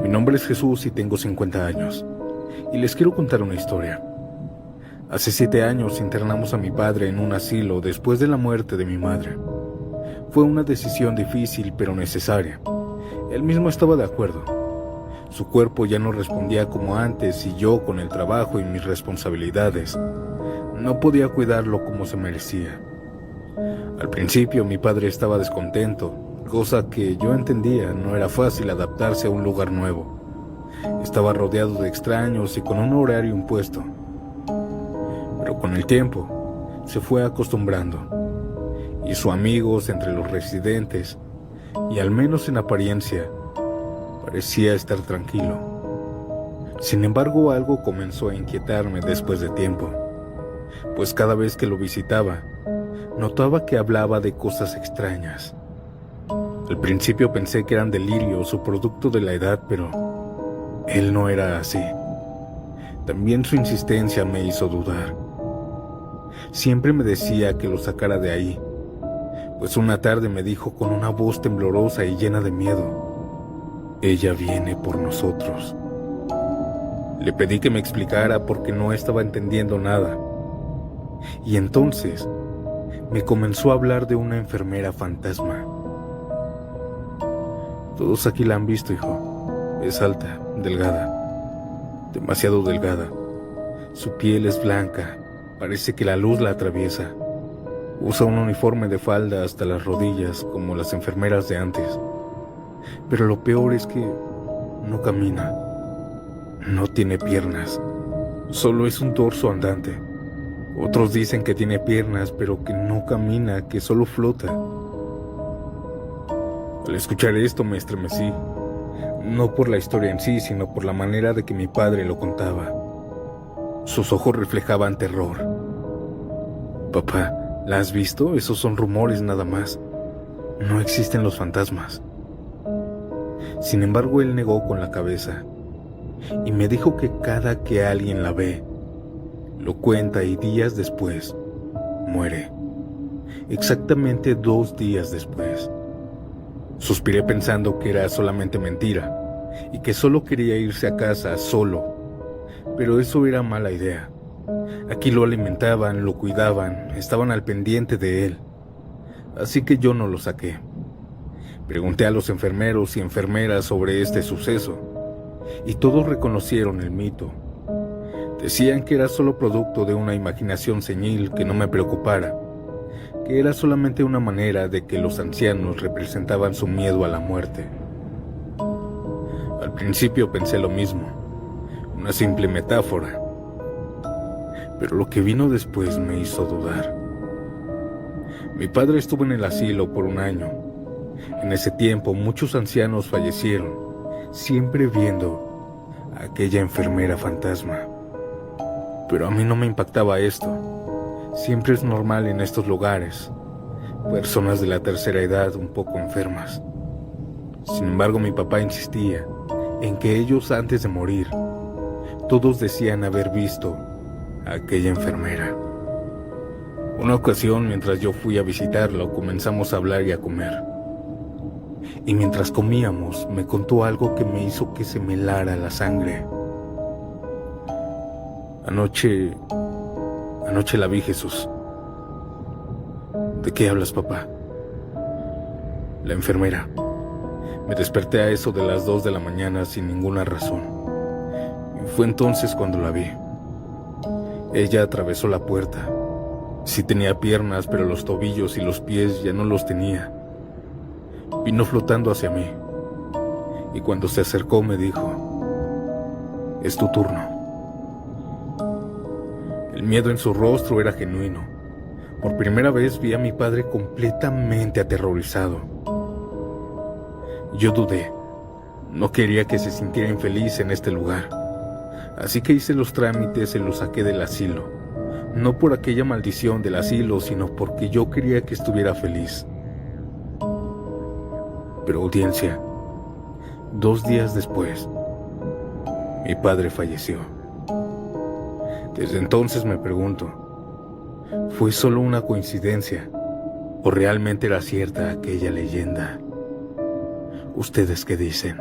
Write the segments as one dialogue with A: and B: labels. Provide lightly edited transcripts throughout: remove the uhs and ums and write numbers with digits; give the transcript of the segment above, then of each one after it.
A: Mi nombre es Jesús y tengo 50 años. Y les quiero contar una historia. Hace 7 años internamos a mi padre en un asilo después de la muerte de mi madre. Fue una decisión difícil pero necesaria. Él mismo estaba de acuerdo. Su cuerpo ya no respondía como antes y yo, con el trabajo y mis responsabilidades, no podía cuidarlo como se merecía. Al principio mi padre estaba descontento, cosa que yo entendía. No era fácil adaptarse a un lugar nuevo. Estaba rodeado de extraños y con un horario impuesto. Pero con el tiempo se fue acostumbrando. Hizo amigos entre los residentes y, al menos en apariencia, parecía estar tranquilo. Sin embargo, algo comenzó a inquietarme después de tiempo, pues cada vez que lo visitaba, notaba que hablaba de cosas extrañas. Al principio pensé que eran delirios o producto de la edad, pero él no era así. También su insistencia me hizo dudar. Siempre me decía que lo sacara de ahí, pues una tarde me dijo con una voz temblorosa y llena de miedo: ella viene por nosotros. Le pedí que me explicara porque no estaba entendiendo nada. Y entonces me comenzó a hablar de una enfermera fantasma. Todos aquí la han visto, hijo. Es alta, delgada, demasiado delgada. Su piel es blanca, parece que la luz la atraviesa. Usa un uniforme de falda hasta las rodillas, como las enfermeras de antes. Pero lo peor es que no camina, no tiene piernas, solo es un torso andante. Otros dicen que tiene piernas, pero que no camina, que solo flota. Al escuchar esto me estremecí, no por la historia en sí, sino por la manera de que mi padre lo contaba. Sus ojos reflejaban terror. Papá, ¿la has visto? Esos son rumores nada más. No existen los fantasmas. Sin embargo, él negó con la cabeza y me dijo que cada que alguien la ve, lo cuenta y días después muere. Exactamente 2 días después. Suspiré pensando que era solamente mentira y que solo quería irse a casa solo, pero eso era mala idea. Aquí lo alimentaban, lo cuidaban, estaban al pendiente de él, así que yo no lo saqué. Pregunté a los enfermeros y enfermeras sobre este suceso, y todos reconocieron el mito. Decían que era solo producto de una imaginación senil, que no me preocupara, que era solamente una manera de que los ancianos representaban su miedo a la muerte. Al principio pensé lo mismo, una simple metáfora, pero lo que vino después me hizo dudar. Mi padre estuvo en el asilo por 1 año. En ese tiempo muchos ancianos fallecieron, siempre viendo a aquella enfermera fantasma. Pero a mí no me impactaba esto. Siempre es normal en estos lugares, personas de la tercera edad un poco enfermas. Sin embargo, mi papá insistía en que ellos, antes de morir, todos decían haber visto a aquella enfermera. Una ocasión, mientras yo fui a visitarlo, comenzamos a hablar y a comer. Y mientras comíamos, me contó algo que me hizo que se me helara la sangre. Anoche la vi, Jesús. ¿De qué hablas, papá? La enfermera. Me desperté a eso de las 2 de la mañana sin ninguna razón. Y fue entonces cuando la vi. Ella atravesó la puerta. Sí tenía piernas, pero los tobillos y los pies ya no los tenía. Vino flotando hacia mí. Y cuando se acercó me dijo: es tu turno. El miedo en su rostro era genuino. Por primera vez vi a mi padre completamente aterrorizado. Yo dudé. No quería que se sintiera infeliz en este lugar. Así que hice los trámites y lo saqué del asilo. No por aquella maldición del asilo, sino porque yo quería que estuviera feliz. Pero, audiencia, 2 días después, mi padre falleció. Desde entonces me pregunto, ¿fue solo una coincidencia o realmente era cierta aquella leyenda? ¿Ustedes qué dicen?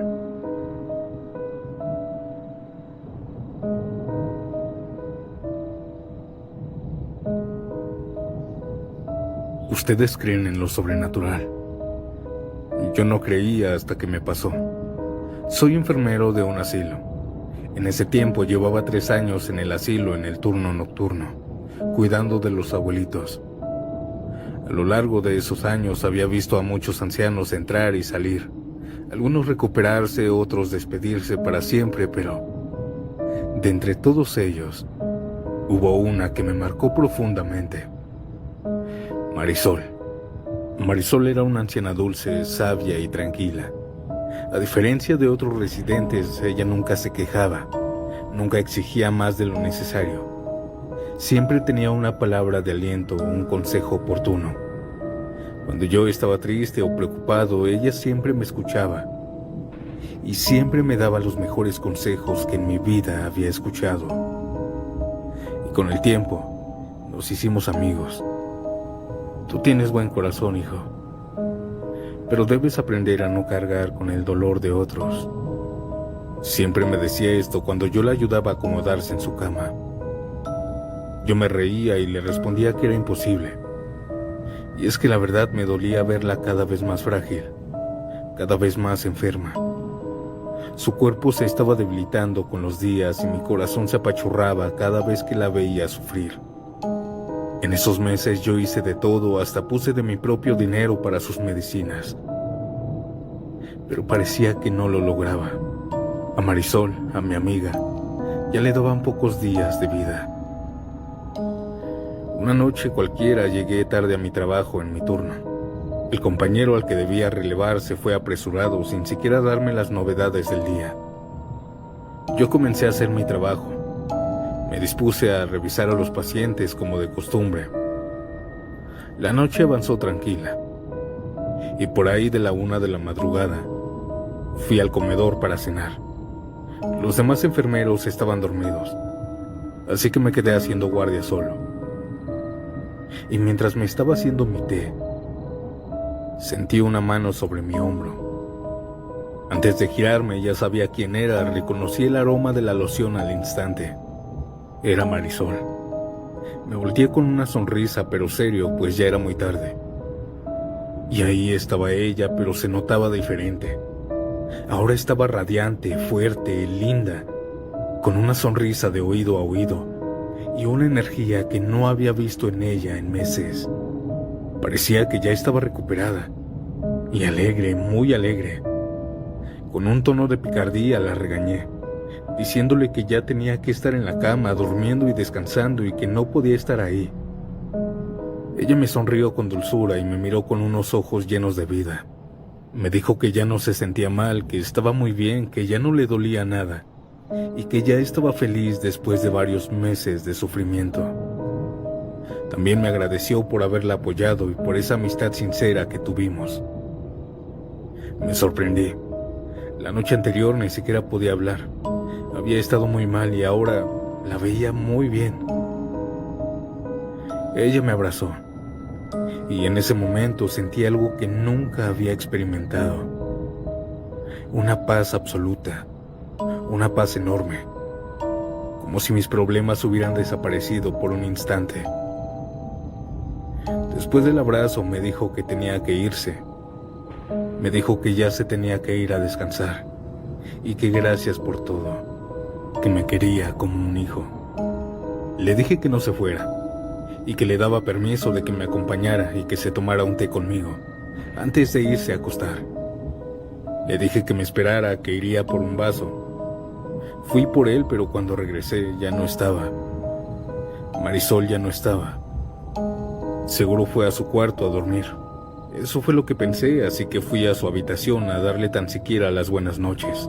A: Ustedes creen en lo sobrenatural. Yo no creía hasta que me pasó. Soy enfermero de un asilo. En ese tiempo llevaba 3 años en el asilo en el turno nocturno, cuidando de los abuelitos. A lo largo de esos años había visto a muchos ancianos entrar y salir, algunos recuperarse, otros despedirse para siempre, pero de entre todos ellos hubo una que me marcó profundamente. Marisol. Marisol era una anciana dulce, sabia y tranquila. A diferencia de otros residentes, ella nunca se quejaba, nunca exigía más de lo necesario. Siempre tenía una palabra de aliento, un consejo oportuno. Cuando yo estaba triste o preocupado, ella siempre me escuchaba y siempre me daba los mejores consejos que en mi vida había escuchado. Y con el tiempo, nos hicimos amigos. Tú tienes buen corazón, hijo, pero debes aprender a no cargar con el dolor de otros. Siempre me decía esto cuando yo la ayudaba a acomodarse en su cama. Yo me reía y le respondía que era imposible. Y es que la verdad me dolía verla cada vez más frágil, cada vez más enferma. Su cuerpo se estaba debilitando con los días y mi corazón se apachurraba cada vez que la veía sufrir. En esos meses yo hice de todo, hasta puse de mi propio dinero para sus medicinas. Pero parecía que no lo lograba. A Marisol, a mi amiga, ya le daban pocos días de vida. Una noche cualquiera llegué tarde a mi trabajo en mi turno. El compañero al que debía relevar se fue apresurado sin siquiera darme las novedades del día. Yo comencé a hacer mi trabajo. Me dispuse a revisar a los pacientes como de costumbre. La noche avanzó tranquila, y por ahí de la 1 de la madrugada, fui al comedor para cenar. Los demás enfermeros estaban dormidos, así que me quedé haciendo guardia solo. Y mientras me estaba haciendo mi té, sentí una mano sobre mi hombro. Antes de girarme ya sabía quién era, reconocí el aroma de la loción al instante. Era Marisol. Me volteé con una sonrisa, pero serio, pues ya era muy tarde. Y ahí estaba ella, pero se notaba diferente. Ahora estaba radiante, fuerte, linda, con una sonrisa de oído a oído y una energía que no había visto en ella en meses. Parecía que ya estaba recuperada y alegre, muy alegre. Con un tono de picardía la regañé, diciéndole que ya tenía que estar en la cama, durmiendo y descansando y que no podía estar ahí. Ella me sonrió con dulzura y me miró con unos ojos llenos de vida. Me dijo que ya no se sentía mal, que estaba muy bien, que ya no le dolía nada y que ya estaba feliz después de varios meses de sufrimiento. También me agradeció por haberla apoyado y por esa amistad sincera que tuvimos. Me sorprendí. La noche anterior ni siquiera podía hablar. Había estado muy mal y ahora la veía muy bien. Ella me abrazó y en ese momento sentí algo que nunca había experimentado. Una paz absoluta, una paz enorme, como si mis problemas hubieran desaparecido por un instante. Después del abrazo me dijo que tenía que irse. Me dijo que ya se tenía que ir a descansar y que gracias por todo, que me quería como un hijo. Le dije que no se fuera y que le daba permiso de que me acompañara y que se tomara un té conmigo antes de irse a acostar. Le dije que me esperara, que iría por un vaso. Fui por él, pero cuando regresé ya no estaba. Marisol ya no estaba. Seguro fue a su cuarto a dormir. Eso fue lo que pensé, así que fui a su habitación a darle tan siquiera las buenas noches.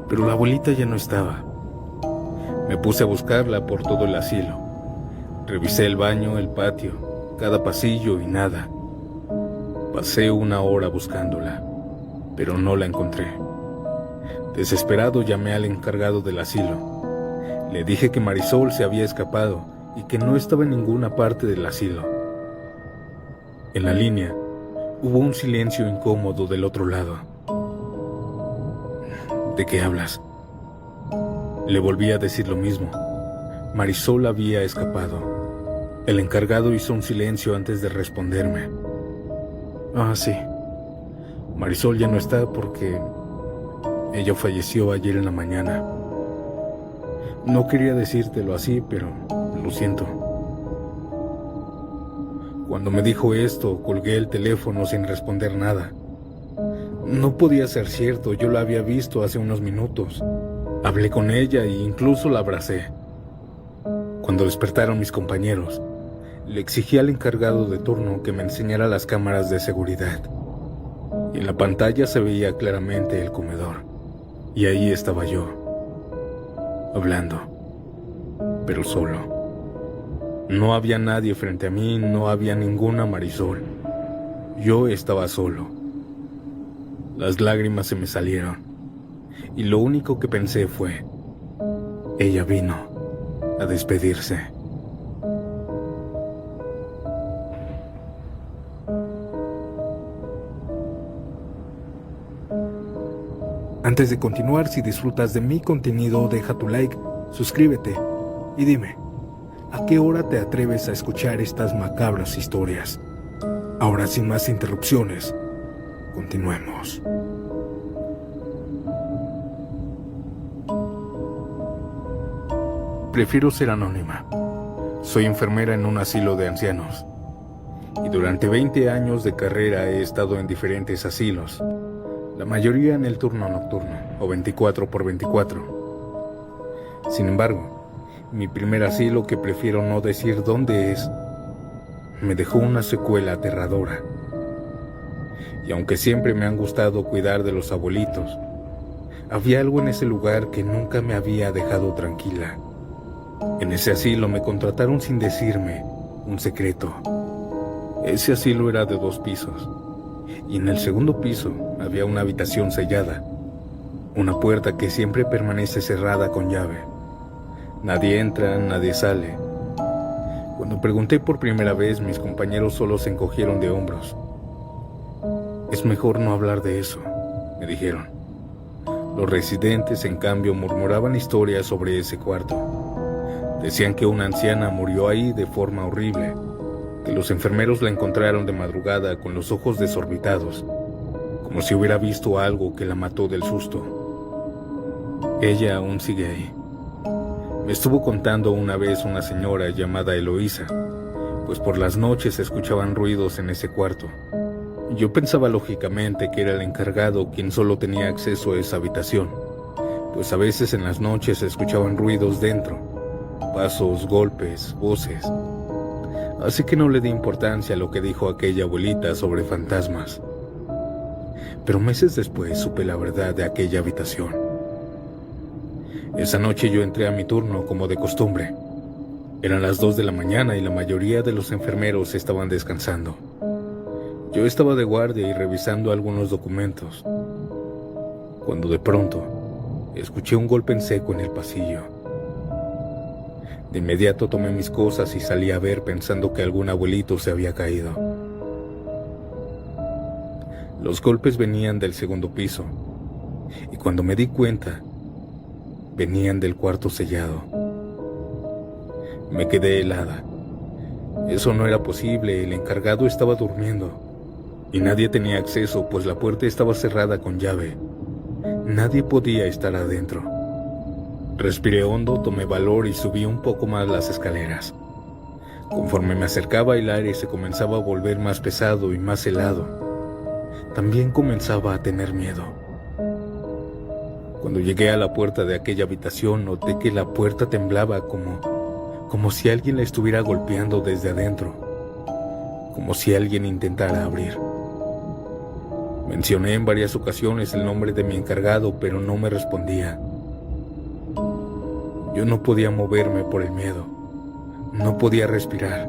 A: Pero la abuelita ya no estaba. Me puse a buscarla por todo el asilo. Revisé el baño, el patio, cada pasillo y nada. Pasé 1 hora buscándola, pero no la encontré. Desesperado llamé al encargado del asilo. Le dije que Marisol se había escapado y que no estaba en ninguna parte del asilo. En la línea hubo un silencio incómodo del otro lado. ¿De qué hablas? Le volví a decir lo mismo. Marisol había escapado. El encargado hizo un silencio antes de responderme. Ah, sí. Marisol ya no está porque ella falleció ayer en la mañana. No quería decírtelo así, pero lo siento. Cuando me dijo esto, colgué el teléfono sin responder nada. No podía ser cierto, yo la había visto hace unos minutos. Hablé con ella e incluso la abracé. Cuando despertaron mis compañeros, le exigí al encargado de turno que me enseñara las cámaras de seguridad. Y en la pantalla se veía claramente el comedor. Y ahí estaba yo, hablando, pero solo. No había nadie frente a mí, no había ninguna Marisol. Yo estaba solo. Las lágrimas se me salieron, y lo único que pensé fue, ella vino a despedirse. Antes de continuar, si disfrutas de mi contenido, deja tu like, suscríbete y dime, ¿a qué hora te atreves a escuchar estas macabras historias? Ahora, sin más interrupciones, continuemos. Prefiero ser anónima. Soy enfermera en un asilo de ancianos. Y durante 20 años de carrera he estado en diferentes asilos. La mayoría en el turno nocturno, o 24/24. Sin embargo, mi primer asilo, que prefiero no decir dónde es, me dejó una secuela aterradora. Y aunque siempre me han gustado cuidar de los abuelitos, había algo en ese lugar que nunca me había dejado tranquila. En ese asilo me contrataron sin decirme un secreto. Ese asilo era de 2 pisos. Y en el segundo piso había una habitación sellada, una puerta que siempre permanece cerrada con llave. Nadie entra, nadie sale. Cuando pregunté por primera vez, mis compañeros solo se encogieron de hombros. Es mejor no hablar de eso, me dijeron. Los residentes, en cambio, murmuraban historias sobre ese cuarto. Decían que una anciana murió ahí de forma horrible, que los enfermeros la encontraron de madrugada con los ojos desorbitados, como si hubiera visto algo que la mató del susto. Ella aún sigue ahí. Me estuvo contando una vez una señora llamada Eloísa, pues por las noches se escuchaban ruidos en ese cuarto. Yo pensaba lógicamente que era el encargado quien solo tenía acceso a esa habitación, pues a veces en las noches se escuchaban ruidos dentro, pasos, golpes, voces. Así que no le di importancia a lo que dijo aquella abuelita sobre fantasmas. Pero meses después supe la verdad de aquella habitación. Esa noche yo entré a mi turno como de costumbre. Eran las 2 de la mañana y la mayoría de los enfermeros estaban descansando. Yo estaba de guardia y revisando algunos documentos, cuando de pronto escuché un golpe en seco en el pasillo. De inmediato tomé mis cosas y salí a ver, pensando que algún abuelito se había caído. Los golpes venían del segundo piso, y cuando me di cuenta, venían del cuarto sellado. Me quedé helada. Eso no era posible, el encargado estaba durmiendo, y nadie tenía acceso, pues la puerta estaba cerrada con llave. Nadie podía estar adentro. Respiré hondo, tomé valor y subí un poco más las escaleras. Conforme me acercaba, el aire se comenzaba a volver más pesado y más helado. También comenzaba a tener miedo. Cuando llegué a la puerta de aquella habitación, noté que la puerta temblaba como si alguien la estuviera golpeando desde adentro, como si alguien intentara abrir. Mencioné en varias ocasiones el nombre de mi encargado, pero no me respondía. Yo no podía moverme por el miedo, no podía respirar,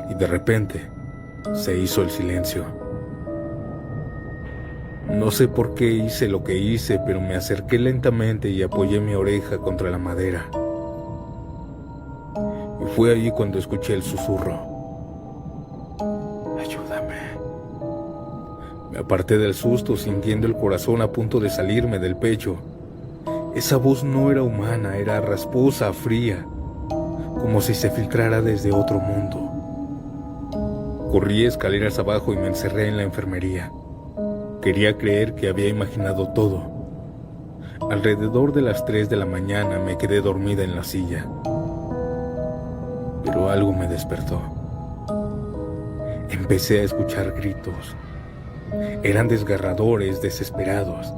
A: y de repente se hizo el silencio. No sé por qué hice lo que hice, pero me acerqué lentamente y apoyé mi oreja contra la madera. Y fue allí cuando escuché el susurro. Ayúdame. Me aparté del susto, sintiendo el corazón a punto de salirme del pecho. Esa voz no era humana, era rasposa, fría, como si se filtrara desde otro mundo. Corrí escaleras abajo y me encerré en la enfermería. Quería creer que había imaginado todo. Alrededor de las 3 de la mañana me quedé dormida en la silla. Pero algo me despertó. Empecé a escuchar gritos. Eran desgarradores, desesperados.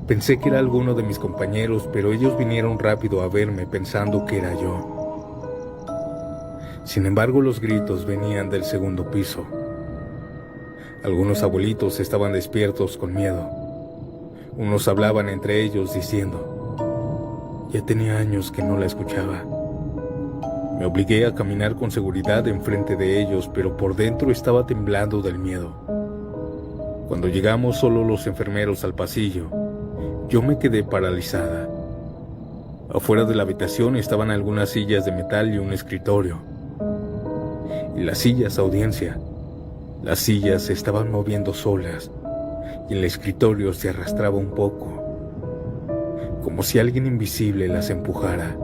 A: Pensé que era alguno de mis compañeros, pero ellos vinieron rápido a verme pensando que era yo. Sin embargo, los gritos venían del segundo piso. Algunos abuelitos estaban despiertos con miedo. Unos hablaban entre ellos diciendo: ya tenía años que no la escuchaba. Me obligué a caminar con seguridad enfrente de ellos, pero por dentro estaba temblando del miedo. Cuando llegamos solo los enfermeros al pasillo, yo me quedé paralizada. Afuera de la habitación estaban algunas sillas de metal y un escritorio. Y las sillas, audiencia, las sillas se estaban moviendo solas y el escritorio se arrastraba un poco, como si alguien invisible las empujara.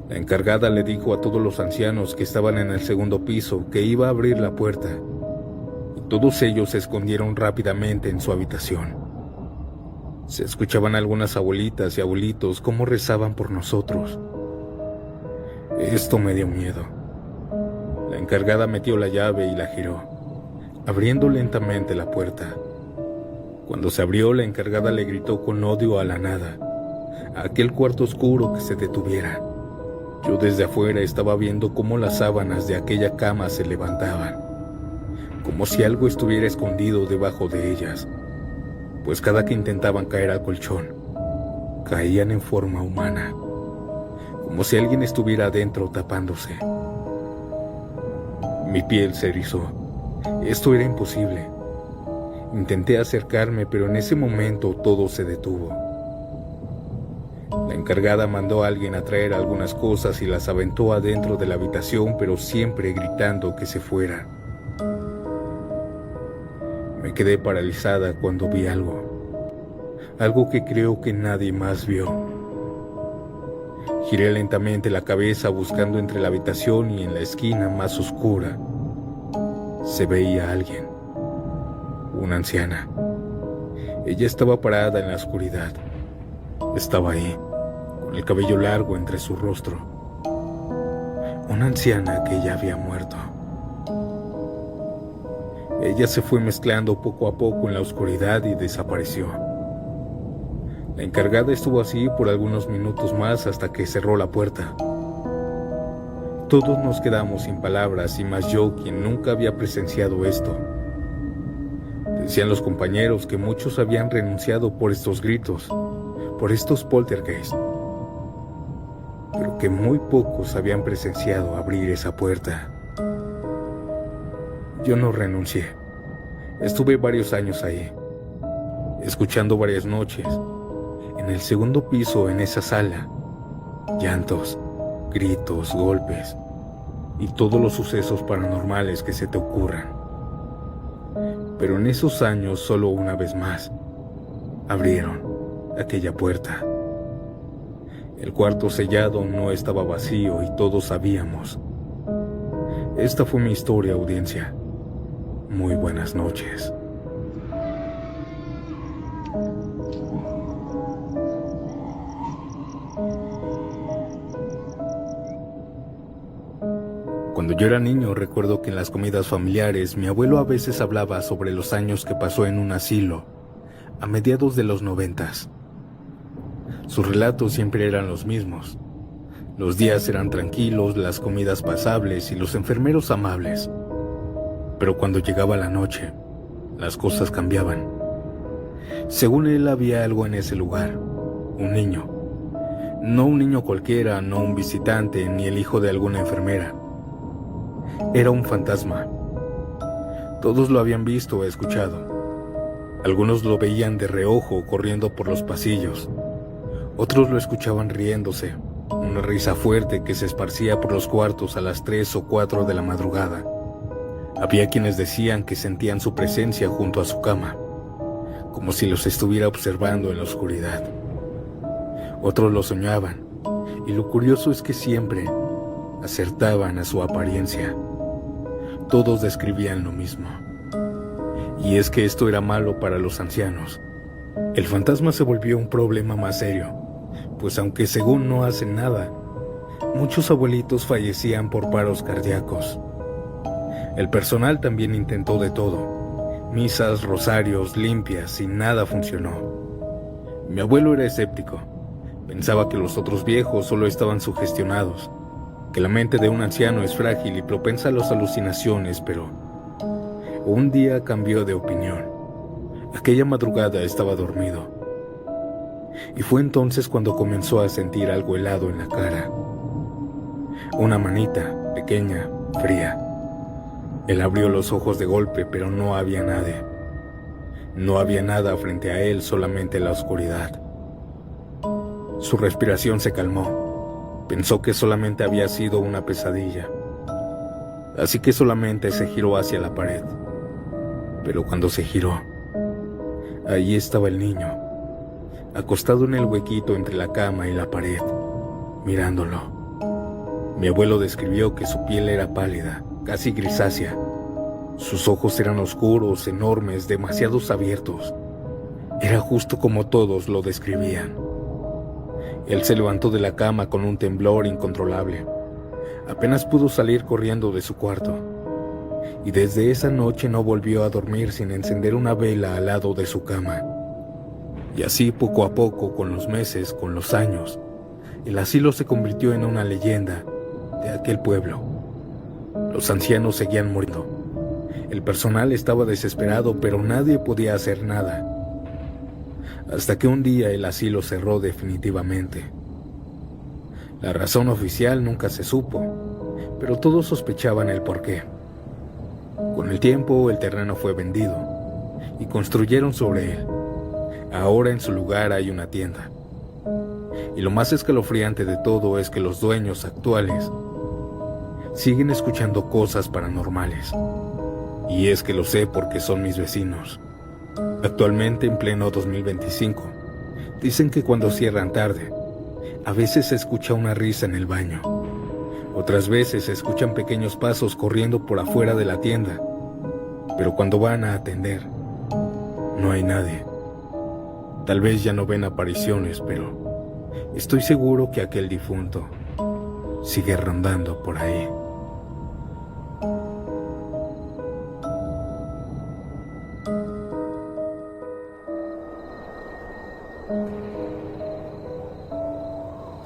A: La encargada le dijo a todos los ancianos que estaban en el segundo piso que iba a abrir la puerta, y todos ellos se escondieron rápidamente en su habitación. Se escuchaban algunas abuelitas y abuelitos cómo rezaban por nosotros. Esto me dio miedo. La encargada metió la llave y la giró, abriendo lentamente la puerta. Cuando se abrió, la encargada le gritó con odio a la nada, a aquel cuarto oscuro, que se detuviera. Yo desde afuera estaba viendo cómo las sábanas de aquella cama se levantaban, como si algo estuviera escondido debajo de ellas, pues cada que intentaban caer al colchón, caían en forma humana, como si alguien estuviera adentro tapándose. Mi piel se erizó. Esto era imposible. Intenté acercarme, pero en ese momento todo se detuvo. La encargada mandó a alguien a traer algunas cosas y las aventó adentro de la habitación, pero siempre gritando que se fuera. Me quedé paralizada cuando vi algo que creo que nadie más vio. Giré lentamente la cabeza buscando entre la habitación y en la esquina más oscura. Se veía a alguien, una anciana. Ella estaba parada en la oscuridad. Estaba ahí, con el cabello largo entre su rostro. Una anciana que ya había muerto. Ella se fue mezclando poco a poco en la oscuridad y desapareció. La encargada estuvo así por algunos minutos más hasta que cerró la puerta. Todos nos quedamos sin palabras, y más yo, quien nunca había presenciado esto. Decían los compañeros que muchos habían renunciado por estos gritos, por estos poltergeists, pero que muy pocos habían presenciado abrir esa puerta. Yo no renuncié. Estuve varios años ahí, escuchando varias noches, en el segundo piso, en esa sala, llantos, gritos, golpes y todos los sucesos paranormales que se te ocurran. Pero en esos años, solo una vez más, abrieron aquella puerta. El cuarto sellado no estaba vacío y todos sabíamos. Esta fue mi historia, audiencia. Muy buenas noches. Cuando yo era niño, recuerdo que en las comidas familiares mi abuelo a veces hablaba sobre los años que pasó en un asilo a mediados de los 90s. Sus relatos siempre eran los mismos. Los días eran tranquilos, las comidas pasables y los enfermeros amables. Pero cuando llegaba la noche, las cosas cambiaban. Según él, había algo en ese lugar, un niño. No un niño cualquiera, no un visitante, ni el hijo de alguna enfermera. Era un fantasma. Todos lo habían visto o escuchado. Algunos lo veían de reojo corriendo por los pasillos. Otros lo escuchaban riéndose, una risa fuerte que se esparcía por los cuartos a las 3 o 4 de la madrugada. Había quienes decían que sentían su presencia junto a su cama, como si los estuviera observando en la oscuridad. Otros lo soñaban Y lo curioso es que siempre acertaban a su apariencia. Todos describían lo mismo. Y es que esto era malo para los ancianos. El fantasma se volvió un problema más serio, pues aunque según no hacen nada, muchos abuelitos fallecían por paros cardíacos. El personal también intentó de todo, misas, rosarios, limpias, y nada funcionó. Mi abuelo era escéptico, pensaba que los otros viejos solo estaban sugestionados, que la mente de un anciano es frágil y propensa a las alucinaciones, pero un día cambió de opinión. Aquella madrugada estaba dormido, y fue entonces cuando comenzó a sentir algo helado en la cara. Una manita, pequeña, fría. Él abrió los ojos de golpe, pero no había nadie. No había nada frente a él, solamente la oscuridad. Su respiración se calmó. Pensó que solamente había sido una pesadilla. Así que solamente se giró hacia la pared. Pero cuando se giró, allí estaba el niño, acostado en el huequito entre la cama y la pared, mirándolo. Mi abuelo describió que su piel era pálida, casi grisácea. Sus ojos eran oscuros, enormes, demasiado abiertos. Era justo como todos lo describían. Él se levantó de la cama con un temblor incontrolable. Apenas pudo salir corriendo de su cuarto. Y desde esa noche no volvió a dormir sin encender una vela al lado de su cama. Y así poco a poco, con los meses, con los años, el asilo se convirtió en una leyenda de aquel pueblo. Los ancianos seguían muriendo. El personal estaba desesperado, pero nadie podía hacer nada. Hasta que un día el asilo cerró definitivamente. La razón oficial nunca se supo, pero todos sospechaban el porqué. Con el tiempo, el terreno fue vendido y construyeron sobre él. Ahora en su lugar hay una tienda. Y lo más escalofriante de todo es que los dueños actuales siguen escuchando cosas paranormales. Y es que lo sé porque son mis vecinos. Actualmente, en pleno 2025, dicen que cuando cierran tarde, a veces se escucha una risa en el baño. Otras veces se escuchan pequeños pasos corriendo por afuera de la tienda. Pero cuando van a atender, no hay nadie. Tal vez ya no ven apariciones, pero estoy seguro que aquel difunto sigue rondando por ahí.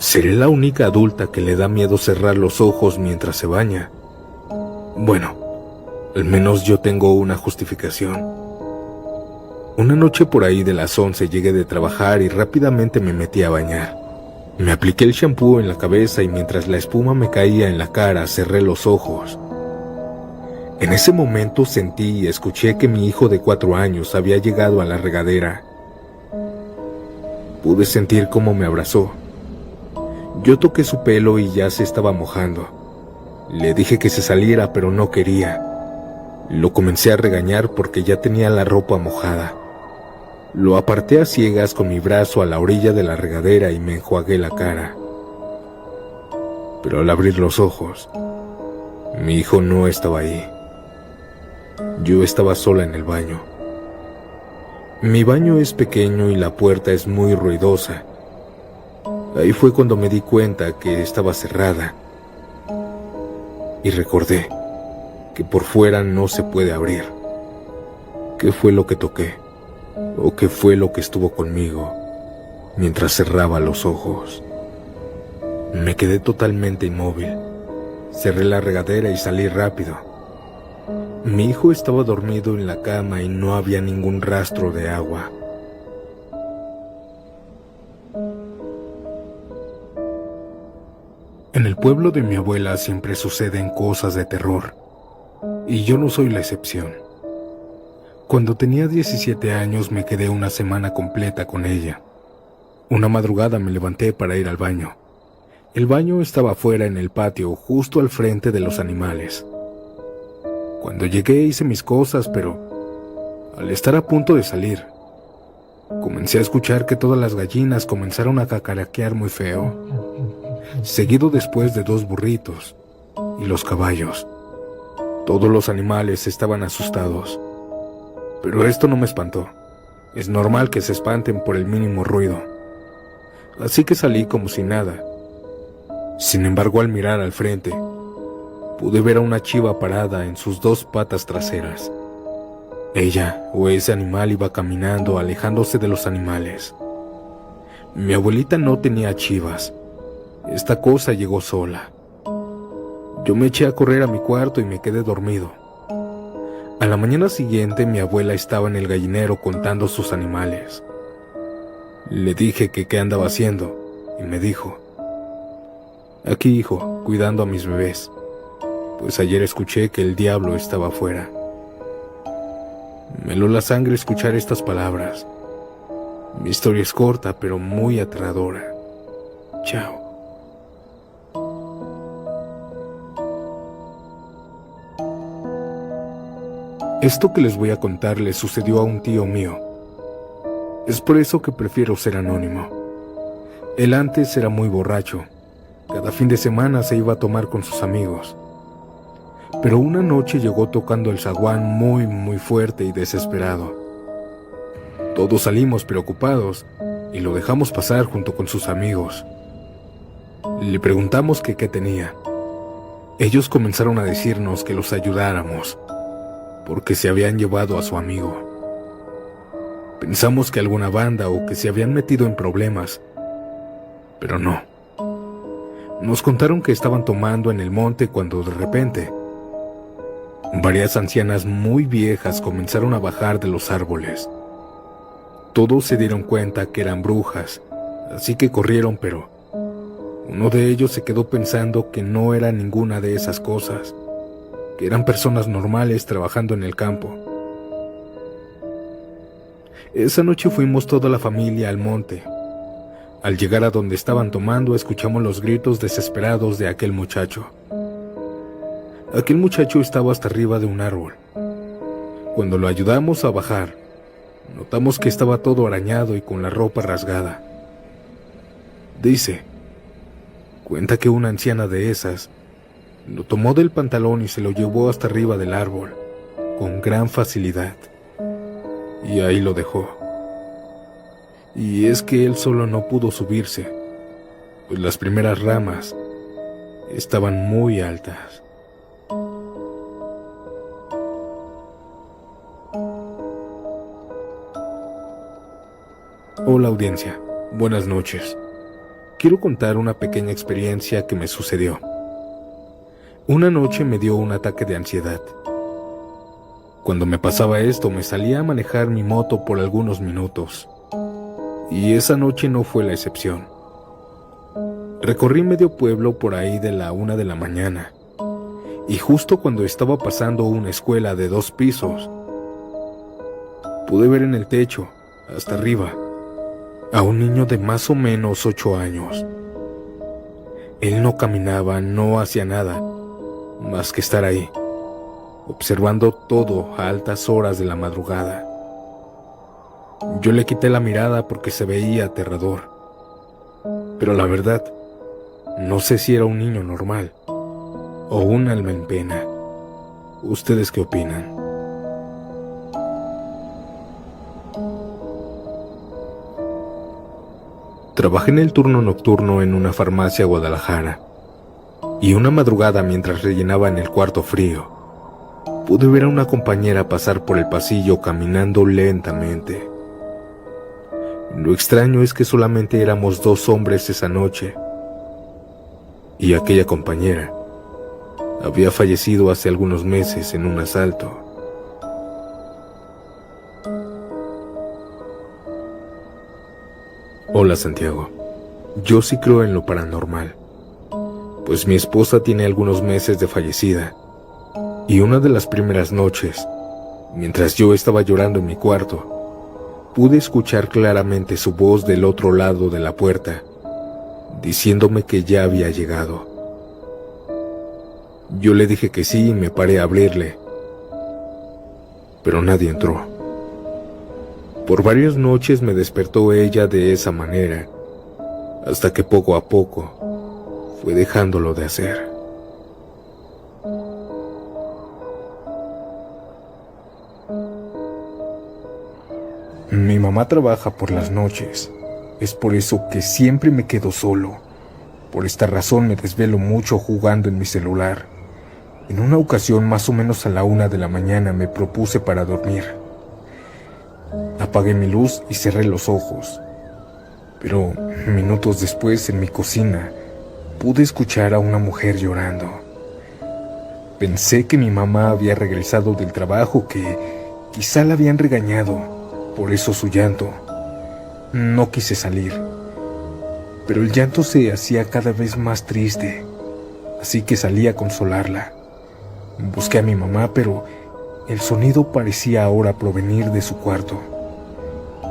A: ¿Seré la única adulta que le da miedo cerrar los ojos mientras se baña? Bueno, al menos yo tengo una justificación. Una noche por ahí de las 11 llegué de trabajar y rápidamente me metí a bañar. Me apliqué el shampoo en la cabeza y mientras la espuma me caía en la cara cerré los ojos. En ese momento sentí y escuché que mi hijo de 4 años había llegado a la regadera. Pude sentir cómo me abrazó. Yo toqué su pelo y ya se estaba mojando. Le dije que se saliera, pero no quería. Lo comencé a regañar porque ya tenía la ropa mojada. Lo aparté a ciegas con mi brazo a la orilla de la regadera y me enjuagué la cara. Pero al abrir los ojos, mi hijo no estaba ahí. Yo estaba sola en el baño. Mi baño es pequeño y la puerta es muy ruidosa. Ahí fue cuando me di cuenta que estaba cerrada. Y recordé que por fuera no se puede abrir. ¿Qué fue lo que toqué? ¿O qué fue lo que estuvo conmigo mientras cerraba los ojos? Me quedé totalmente inmóvil. Cerré la regadera y salí rápido. Mi hijo estaba dormido en la cama y no había ningún rastro de agua. En el pueblo de mi abuela siempre suceden cosas de terror, y yo no soy la excepción. Cuando tenía 17 años me quedé una semana completa con ella. Una madrugada me levanté para ir al baño. El baño estaba afuera en el patio, justo al frente de los animales. Cuando llegué hice mis cosas, pero al estar a punto de salir, comencé a escuchar que todas las gallinas comenzaron a cacaraquear muy feo. seguido después de 2 burritos y los caballos. Todos los animales estaban asustados, pero esto no me espantó. Es normal que se espanten por el mínimo ruido, así que salí como si nada. Sin embargo, al mirar al frente, pude ver a una chiva parada en sus 2 patas traseras. Ella o ese animal iba caminando, alejándose de los animales. Mi abuelita no tenía chivas. Esta cosa llegó sola. Yo me eché a correr a mi cuarto y me quedé dormido. A la mañana siguiente, mi abuela estaba en el gallinero contando sus animales. Le dije que qué andaba haciendo y me dijo: aquí, hijo, cuidando a mis bebés, pues ayer escuché que el diablo estaba afuera. Me heló la sangre escuchar estas palabras. Mi historia es corta, pero muy aterradora. Chao. Esto que les voy a contar le sucedió a un tío mío. Es por eso que prefiero ser anónimo. Él antes era muy borracho. Cada fin de semana se iba a tomar con sus amigos. Pero una noche llegó tocando el zaguán muy fuerte y desesperado. Todos salimos preocupados y lo dejamos pasar junto con sus amigos. Le preguntamos que qué tenía. Ellos comenzaron a decirnos que los ayudáramos, porque se habían llevado a su amigo. Pensamos que alguna banda o que se habían metido en problemas, pero no. Nos contaron que estaban tomando en el monte cuando de repente varias ancianas muy viejas comenzaron a bajar de los árboles. Todos se dieron cuenta que eran brujas, así que corrieron, pero uno de ellos se quedó pensando que no era ninguna de esas cosas, que eran personas normales trabajando en el campo. Esa noche fuimos toda la familia al monte. Al llegar a donde estaban tomando, escuchamos los gritos desesperados de aquel muchacho. Aquel muchacho estaba hasta arriba de un árbol. Cuando lo ayudamos a bajar, notamos que estaba todo arañado y con la ropa rasgada. Cuenta que una anciana de esas lo tomó del pantalón y se lo llevó hasta arriba del árbol, con gran facilidad. Y ahí lo dejó. Y es que él solo no pudo subirse, pues las primeras ramas estaban muy altas. Hola audiencia, buenas noches. Quiero contar una pequeña experiencia que me sucedió. Una noche me dio un ataque de ansiedad. Cuando me pasaba esto, me salía a manejar mi moto por algunos minutos. Y esa noche no fue la excepción. Recorrí medio pueblo por ahí de la 1 de la mañana. Y justo cuando estaba pasando una escuela de 2 pisos, pude ver en el techo, hasta arriba, a un niño de más o menos 8 años. Él no caminaba, no hacía nada, más que estar ahí, observando todo a altas horas de la madrugada. Yo le quité la mirada porque se veía aterrador. Pero la verdad, no sé si era un niño normal o un alma en pena. ¿Ustedes qué opinan? Trabajé en el turno nocturno en una farmacia de Guadalajara, y una madrugada mientras rellenaba en el cuarto frío, pude ver a una compañera pasar por el pasillo caminando lentamente. Lo extraño es que solamente éramos 2 hombres esa noche, y aquella compañera había fallecido hace algunos meses en un asalto. Hola Santiago, yo sí creo en lo paranormal, pues mi esposa tiene algunos meses de fallecida, y una de las primeras noches, mientras yo estaba llorando en mi cuarto, pude escuchar claramente su voz del otro lado de la puerta, diciéndome que ya había llegado. Yo le dije que sí y me paré a abrirle, pero nadie entró. Por varias noches me despertó ella de esa manera, hasta que poco a poco fue dejándolo de hacer. Mi mamá trabaja por las noches. Es por eso que siempre me quedo solo. Por esta razón me desvelo mucho jugando en mi celular. En una ocasión, más o menos a la 1 de la mañana, me propuse para dormir. Apagué mi luz y cerré los ojos. Pero minutos después, en mi cocina, pude escuchar a una mujer llorando. Pensé que mi mamá había regresado del trabajo, que quizá la habían regañado. Por eso su llanto. No quise salir, pero el llanto se hacía cada vez más triste, así que salí a consolarla. Busqué a mi mamá, pero el sonido parecía ahora provenir de su cuarto.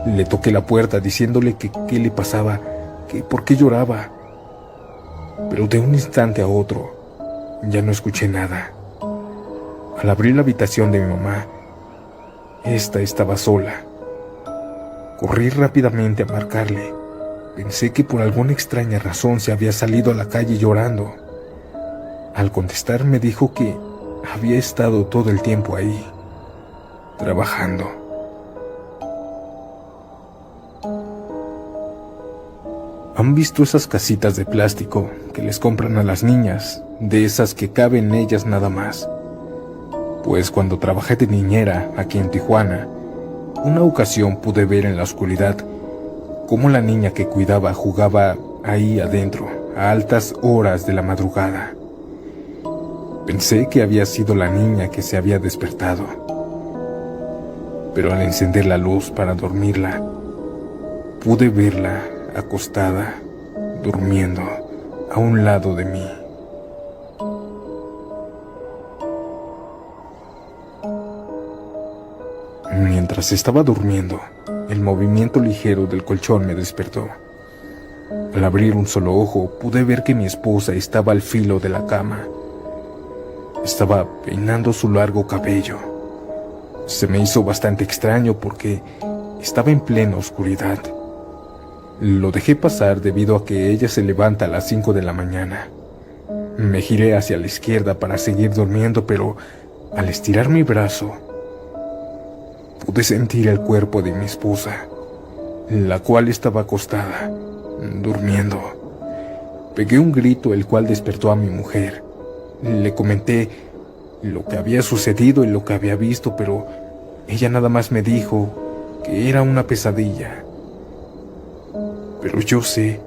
A: Le toqué la puerta diciéndole que qué le pasaba, que por qué lloraba. Pero de un instante a otro, ya no escuché nada. Al abrir la habitación de mi mamá, esta estaba sola. Corrí rápidamente a marcarle. Pensé que por alguna extraña razón se había salido a la calle llorando. Al contestar me dijo que había estado todo el tiempo ahí, trabajando. ¿Han visto esas casitas de plástico que les compran a las niñas, de esas que caben en ellas nada más? Pues cuando trabajé de niñera aquí en Tijuana, una ocasión pude ver en la oscuridad cómo la niña que cuidaba jugaba ahí adentro a altas horas de la madrugada. Pensé que había sido la niña que se había despertado, pero al encender la luz para dormirla, pude verla acostada, durmiendo a un lado de mí. Mientras estaba durmiendo, el movimiento ligero del colchón me despertó. Al abrir un solo ojo, pude ver que mi esposa estaba al filo de la cama. Estaba peinando su largo cabello. Se me hizo bastante extraño porque estaba en plena oscuridad. Lo dejé pasar debido a que ella se levanta a las 5 de la mañana. Me giré hacia la izquierda para seguir durmiendo, pero al estirar mi brazo, pude sentir el cuerpo de mi esposa, la cual estaba acostada, durmiendo. Pegué un grito, el cual despertó a mi mujer. Le comenté lo que había sucedido y lo que había visto, pero ella nada más me dijo que era una pesadilla. Pero yo sé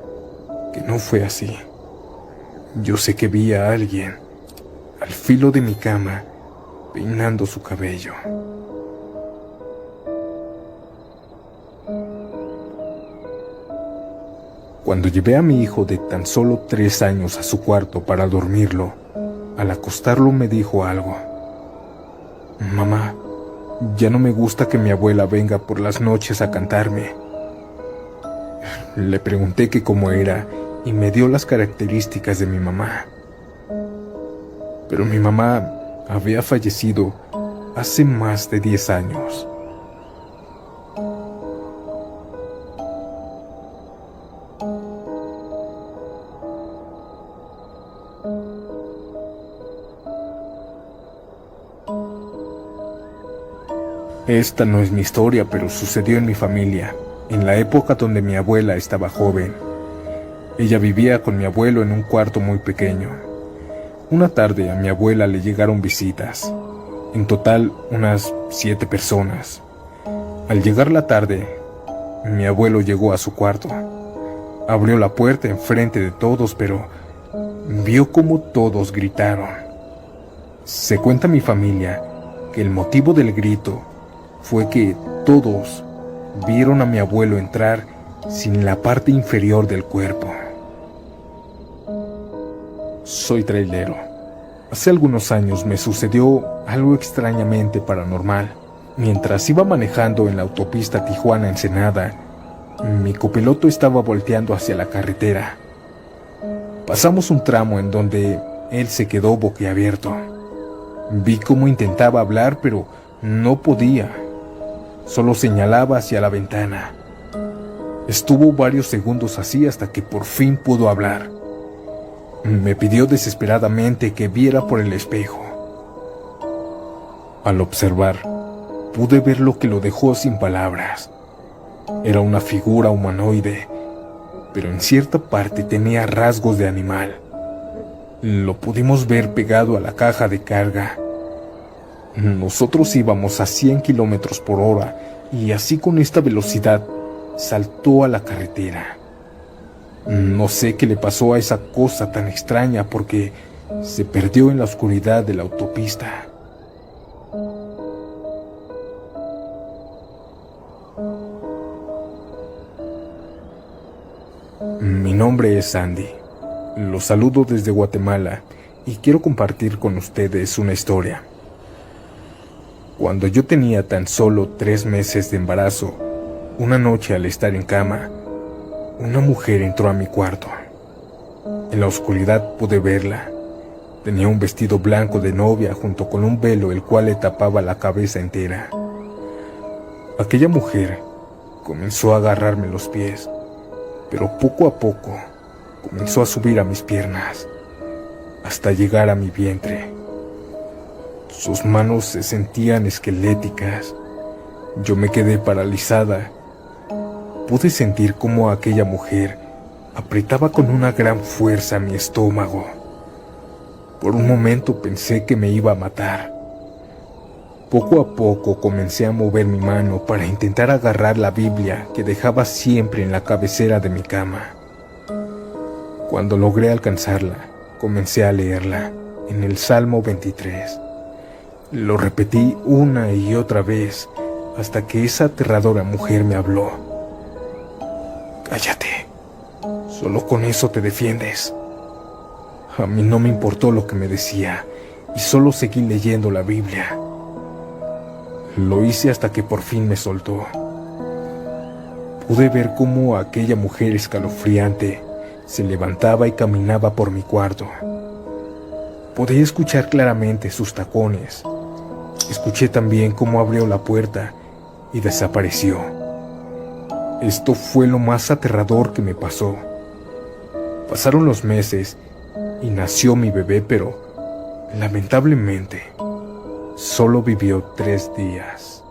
A: que no fue así. Yo sé que vi a alguien al filo de mi cama, peinando su cabello. Cuando llevé a mi hijo de tan solo 3 años a su cuarto para dormirlo, al acostarlo me dijo algo. Mamá, ya no me gusta que mi abuela venga por las noches a cantarme. Le pregunté que cómo era y me dio las características de mi mamá. Pero mi mamá había fallecido hace más de 10 años. Esta no es mi historia, pero sucedió en mi familia, en la época donde mi abuela estaba joven. Ella vivía con mi abuelo en un cuarto muy pequeño. Una tarde a mi abuela le llegaron visitas, en total unas 7 personas. Al llegar la tarde, mi abuelo llegó a su cuarto. Abrió la puerta enfrente de todos, pero vio cómo todos gritaron. Se cuenta mi familia que el motivo del grito fue que todos vieron a mi abuelo entrar sin la parte inferior del cuerpo. Soy trailero. Hace algunos años me sucedió algo extrañamente paranormal. Mientras iba manejando en la autopista Tijuana-Ensenada, mi copiloto estaba volteando hacia la carretera. Pasamos un tramo en donde él se quedó boquiabierto. Vi cómo intentaba hablar, pero no podía. Solo señalaba hacia la ventana. Estuvo varios segundos así hasta que por fin pudo hablar. Me pidió desesperadamente que viera por el espejo. Al observar, pude ver lo que lo dejó sin palabras. Era una figura humanoide, pero en cierta parte tenía rasgos de animal. Lo pudimos ver pegado a la caja de carga. Nosotros íbamos a 100 kilómetros por hora y así con esta velocidad saltó a la carretera. No sé qué le pasó a esa cosa tan extraña porque se perdió en la oscuridad de la autopista. Mi nombre es Andy. Los saludo desde Guatemala y quiero compartir con ustedes una historia. Cuando yo tenía tan solo 3 meses de embarazo, una noche al estar en cama, una mujer entró a mi cuarto. En la oscuridad pude verla. Tenía un vestido blanco de novia junto con un velo el cual le tapaba la cabeza entera. Aquella mujer comenzó a agarrarme los pies, pero poco a poco comenzó a subir a mis piernas, hasta llegar a mi vientre. Sus manos se sentían esqueléticas. Yo me quedé paralizada. Pude sentir cómo aquella mujer apretaba con una gran fuerza mi estómago. Por un momento pensé que me iba a matar. Poco a poco comencé a mover mi mano para intentar agarrar la Biblia que dejaba siempre en la cabecera de mi cama. Cuando logré alcanzarla, comencé a leerla en el Salmo 23. Lo repetí una y otra vez hasta que esa aterradora mujer me habló. Cállate, solo con eso te defiendes. A mí no me importó lo que me decía y solo seguí leyendo la Biblia. Lo hice hasta que por fin me soltó. Pude ver cómo aquella mujer escalofriante se levantaba y caminaba por mi cuarto. Podía escuchar claramente sus tacones. Escuché también cómo abrió la puerta y desapareció. Esto fue lo más aterrador que me pasó. Pasaron los meses y nació mi bebé, pero lamentablemente solo vivió 3 días.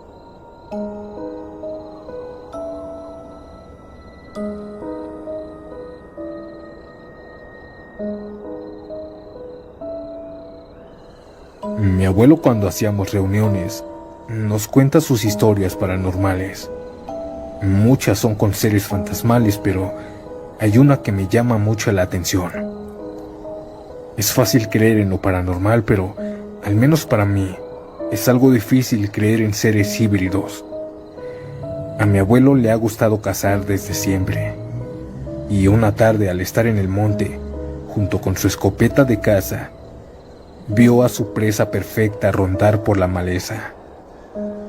A: Mi abuelo, cuando hacíamos reuniones, nos cuenta sus historias paranormales. Muchas son con seres fantasmales, pero hay una que me llama mucho la atención. Es fácil creer en lo paranormal, pero al menos para mí es algo difícil creer en seres híbridos. A mi abuelo le ha gustado cazar desde siempre, y una tarde al estar en el monte, junto con su escopeta de caza, vio a su presa perfecta rondar por la maleza.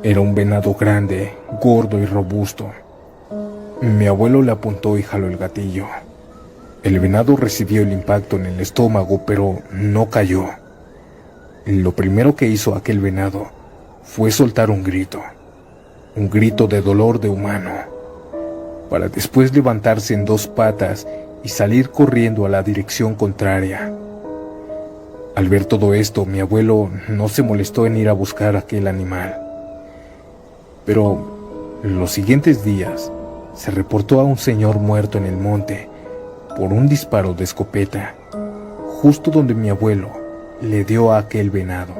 A: Era un venado grande, gordo y robusto. Mi abuelo le apuntó y jaló el gatillo. El venado recibió el impacto en el estómago, pero no cayó. Lo primero que hizo aquel venado fue soltar un grito de dolor de humano, para después levantarse en 2 patas y salir corriendo a la dirección contraria. Al ver todo esto, mi abuelo no se molestó en ir a buscar a aquel animal. Pero los siguientes días se reportó a un señor muerto en el monte por un disparo de escopeta, justo donde mi abuelo le dio a aquel venado.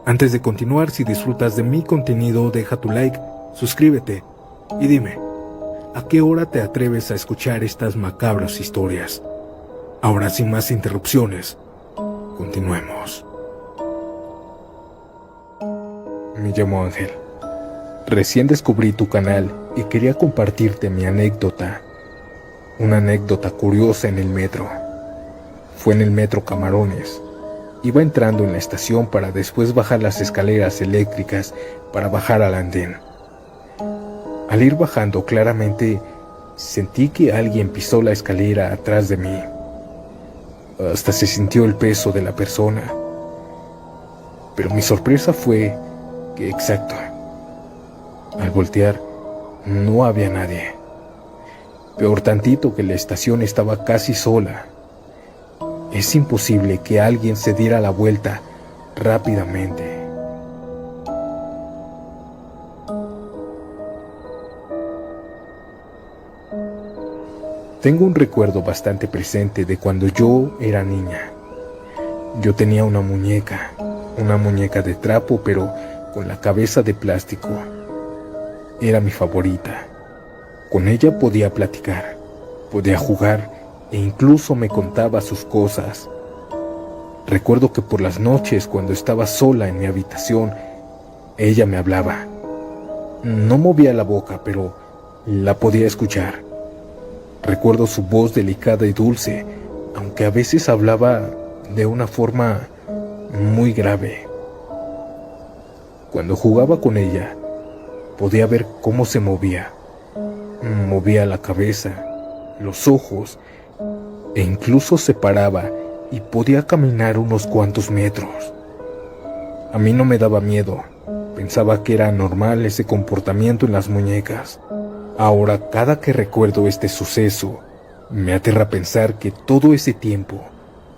A: Antes de continuar, si disfrutas de mi contenido, deja tu like, suscríbete y dime, ¿a qué hora te atreves a escuchar estas macabras historias? Ahora, sin más interrupciones, continuemos. Me llamo Ángel. Recién descubrí tu canal y quería compartirte mi anécdota. Una anécdota curiosa en el metro. Fue en el metro Camarones. Iba entrando en la estación para después bajar las escaleras eléctricas para bajar al andén. Al ir bajando, claramente sentí que alguien pisó la escalera atrás de mí. Hasta se sintió el peso de la persona. Pero mi sorpresa fue que, exacto, al voltear, No había nadie. Peor tantito que la estación estaba casi sola. Es imposible que alguien se diera la vuelta rápidamente. Tengo un recuerdo bastante presente de cuando yo era niña. Yo tenía una muñeca de trapo, pero con la cabeza de plástico. Era mi favorita. Con ella podía platicar, podía jugar e incluso me contaba sus cosas. Recuerdo que por las noches, cuando estaba sola en mi habitación, ella me hablaba. No movía la boca, pero la podía escuchar. Recuerdo su voz delicada y dulce, aunque a veces hablaba de una forma muy grave. Cuando jugaba con ella, podía ver cómo se movía. Movía la cabeza, los ojos, e incluso se paraba y podía caminar unos cuantos metros. A mí no me daba miedo, pensaba que era normal ese comportamiento en las muñecas. Ahora, cada que recuerdo este suceso, me aterra pensar que todo ese tiempo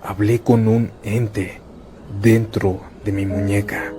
A: hablé con un ente dentro de mi muñeca.